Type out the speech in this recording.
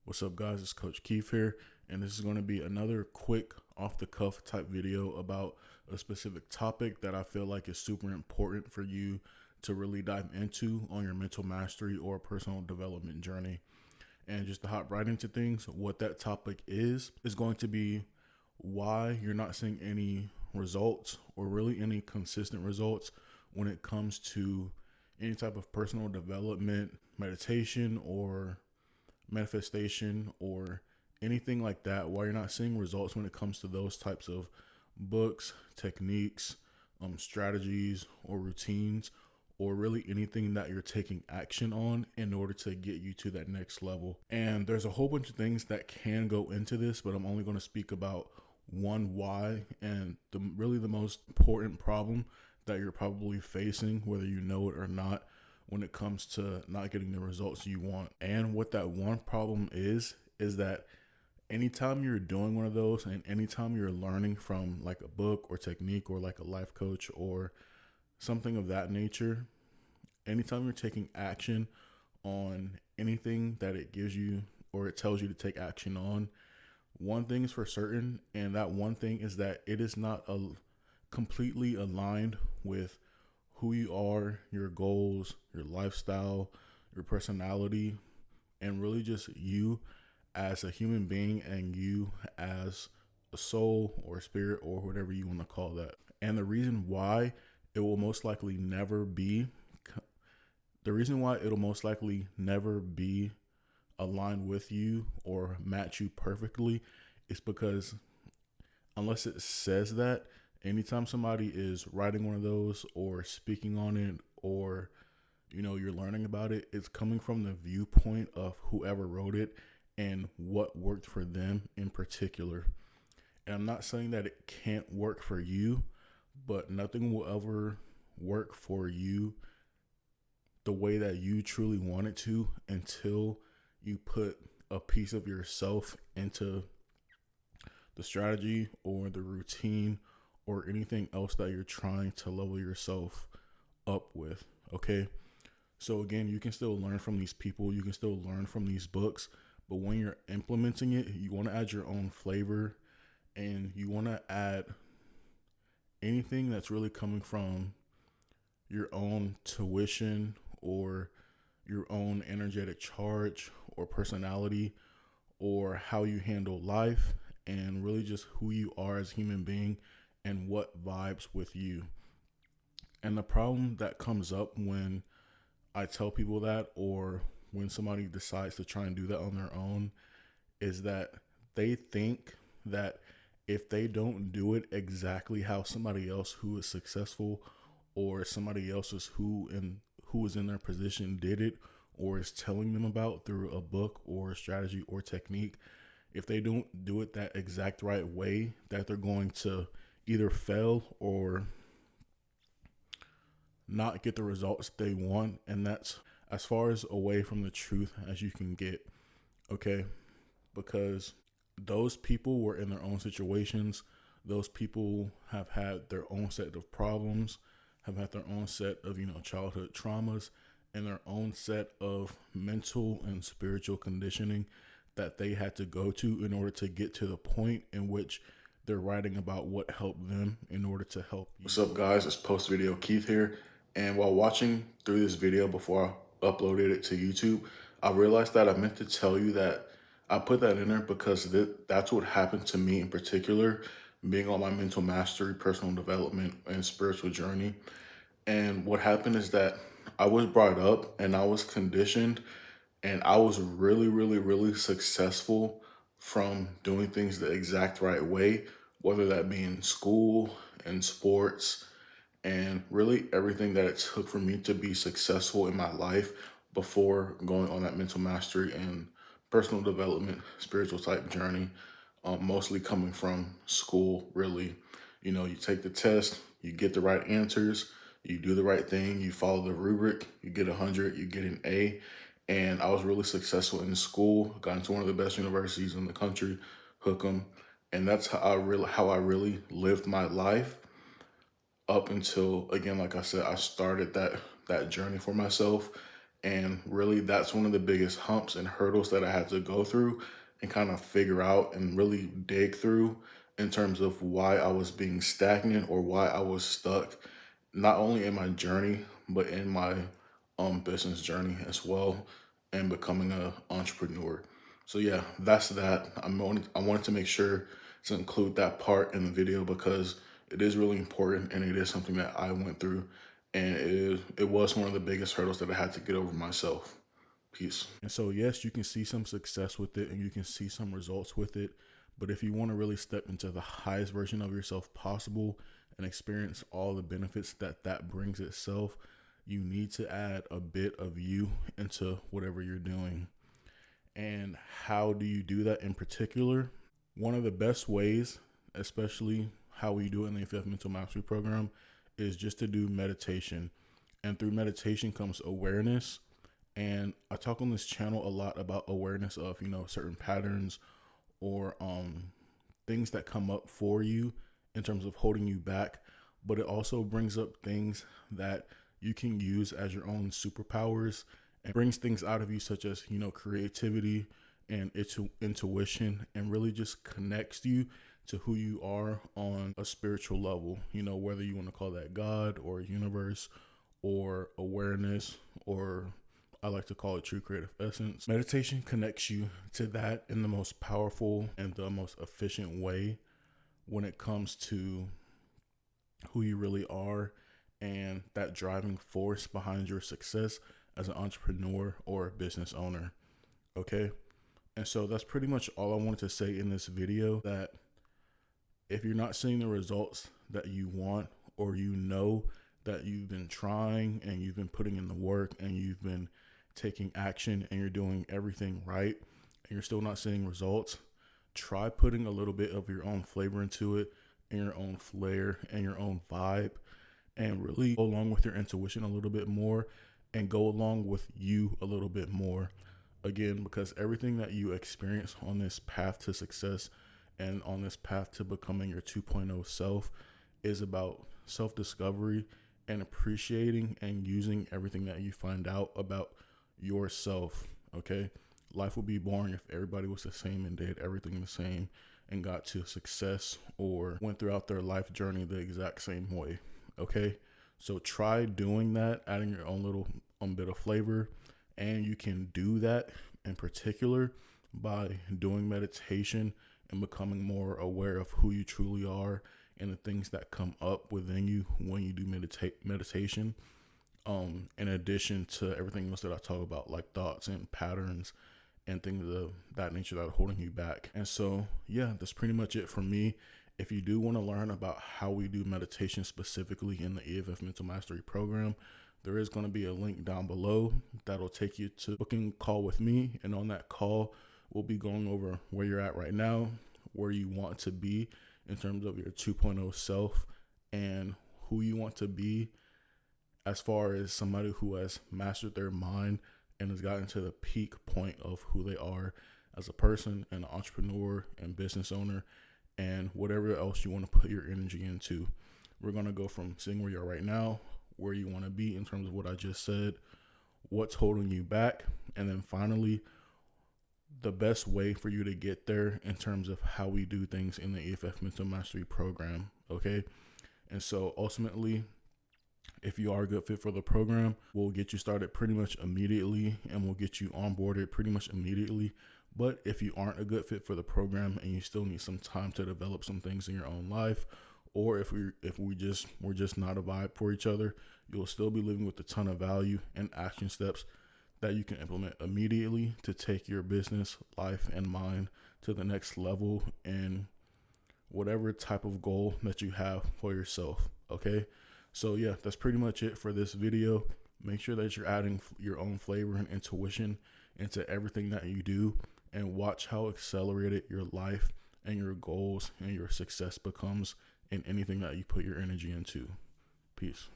What's up, guys? It's Coach Keith here, and this is going to be another quick off the cuff type video about a specific topic that I feel like is super important for you to really dive into on your mental mastery or personal development journey. And just to hop right into things, what that topic is going to be why you're not seeing any results or really any consistent results when it comes to any type of personal development, meditation, or manifestation or anything like that, why you're not seeing results when it comes to those types of books, techniques, strategies, or routines, or really anything that you're taking action on in order to get you to that next level. And there's a whole bunch of things that can go into this, but I'm only going to speak about one why and really the most important problem that you're probably facing, whether you know it or not, when it comes to not getting the results you want. And what that one problem is that anytime you're doing one of those and anytime you're learning from like a book or technique or like a life coach or something of that nature, anytime you're taking action on anything that it gives you or it tells you to take action on, one thing is for certain, and that one thing is that it is not completely aligned with who you are, your goals, your lifestyle, your personality, and really just you as a human being and you as a soul or spirit or whatever you want to call that. And the reason why it'll most likely never be aligned with you or match you perfectly is because unless it says that, anytime somebody is writing one of those or speaking on it or you're learning about it, it's coming from the viewpoint of whoever wrote it and what worked for them in particular. And I'm not saying that it can't work for you, but nothing will ever work for you the way that you truly want it to until you put a piece of yourself into the strategy or the routine or anything else that you're trying to level yourself up with. Okay. So again, you can still learn from these people, you can still learn from these books, but when you're implementing it, you want to add your own flavor and you want to add anything that's really coming from your own tuition or your own energetic charge or personality or how you handle life and really just who you are as a human being and what vibes with you. And the problem that comes up when I tell people that or when somebody decides to try and do that on their own is that they think that if they don't do it exactly how somebody else who is successful or somebody else who is in their position did it or is telling them about through a book or a strategy or technique, if they don't do it that exact right way, that they're going to either fail or not get the results they want. And that's as far as away from the truth as you can get. Okay. Because those people were in their own situations. Those people have had their own set of problems, have had their own set of, childhood traumas and their own set of mental and spiritual conditioning that they had to go to in order to get to the point in which they're writing about what helped them in order to help you. What's up, guys? It's Post Video Keith here. And while watching through this video before I uploaded it to YouTube, I realized that I meant to tell you that I put that in there because that's what happened to me in particular, being on my mental mastery, personal development, and spiritual journey. And what happened is that I was brought up and I was conditioned and I was really, really, really successful from doing things the exact right way, whether that be in school and sports and really everything that it took for me to be successful in my life before going on that mental mastery and personal development, spiritual type journey, mostly coming from school, really. You take the test, you get the right answers, you do the right thing, you follow the rubric, you get 100, you get an A. And I was really successful in school, got into one of the best universities in the country, Hookham. And that's how I really lived my life up until, again, like I said, I started that journey for myself. And really, that's one of the biggest humps and hurdles that I had to go through and kind of figure out and really dig through in terms of why I was being stagnant or why I was stuck, not only in my journey, but in my business journey as well, and becoming an entrepreneur. So yeah, that's that. I wanted to make sure to include that part in the video because it is really important and it is something that I went through, and it was one of the biggest hurdles that I had to get over myself. Peace. And so, yes, you can see some success with it and you can see some results with it. But if you want to really step into the highest version of yourself possible and experience all the benefits that that brings itself, you need to add a bit of you into whatever you're doing. And how do you do that in particular? One of the best ways, especially how we do it in the EFF Mental Mastery Program, is just to do meditation. And through meditation comes awareness. And I talk on this channel a lot about awareness of, certain patterns or things that come up for you in terms of holding you back. But it also brings up things that you can use as your own superpowers and brings things out of you, such as, creativity and intuition, and really just connects you to who you are on a spiritual level, whether you want to call that God or universe or awareness, or I like to call it true creative essence. Meditation connects you to that in the most powerful and the most efficient way when it comes to who you really are and that driving force behind your success as an entrepreneur or a business owner. Okay. And so that's pretty much all I wanted to say in this video, that if you're not seeing the results that you want, or that you've been trying and you've been putting in the work and you've been taking action and you're doing everything right and you're still not seeing results, try putting a little bit of your own flavor into it and your own flair and your own vibe, and really go along with your intuition a little bit more and go along with you a little bit more. Again, because everything that you experience on this path to success and on this path to becoming your 2.0 self is about self-discovery and appreciating and using everything that you find out about yourself. Okay. Life would be boring if everybody was the same and did everything the same and got to success or went throughout their life journey the exact same way. Okay. So try doing that, adding your own little bit of flavor. And you can do that in particular by doing meditation and becoming more aware of who you truly are and the things that come up within you when you do meditation. In addition to everything else that I talk about, like thoughts and patterns and things of that nature that are holding you back. And so, yeah, that's pretty much it for me. If you do want to learn about how we do meditation specifically in the EFF Mental Mastery Program, there is going to be a link down below that'll take you to booking a call with me. And on that call, we'll be going over where you're at right now, where you want to be in terms of your 2.0 self, and who you want to be as far as somebody who has mastered their mind and has gotten to the peak point of who they are as a person and an entrepreneur and business owner, and whatever else you want to put your energy into. We're going to go from seeing where you are right now, where you want to be in terms of what I just said, what's holding you back, and then finally, the best way for you to get there in terms of how we do things in the EFF Mental Mastery Program. Okay. And so ultimately, if you are a good fit for the program, we'll get you started pretty much immediately and we'll get you onboarded pretty much immediately. But if you aren't a good fit for the program and you still need some time to develop some things in your own life, or if we're just not a vibe for each other, you'll still be living with a ton of value and action steps that you can implement immediately to take your business, life, and mind to the next level in whatever type of goal that you have for yourself. Okay. So yeah, that's pretty much it for this video. Make sure that you're adding your own flavor and intuition into everything that you do, and watch how accelerated your life and your goals and your success becomes in anything that you put your energy into. Peace.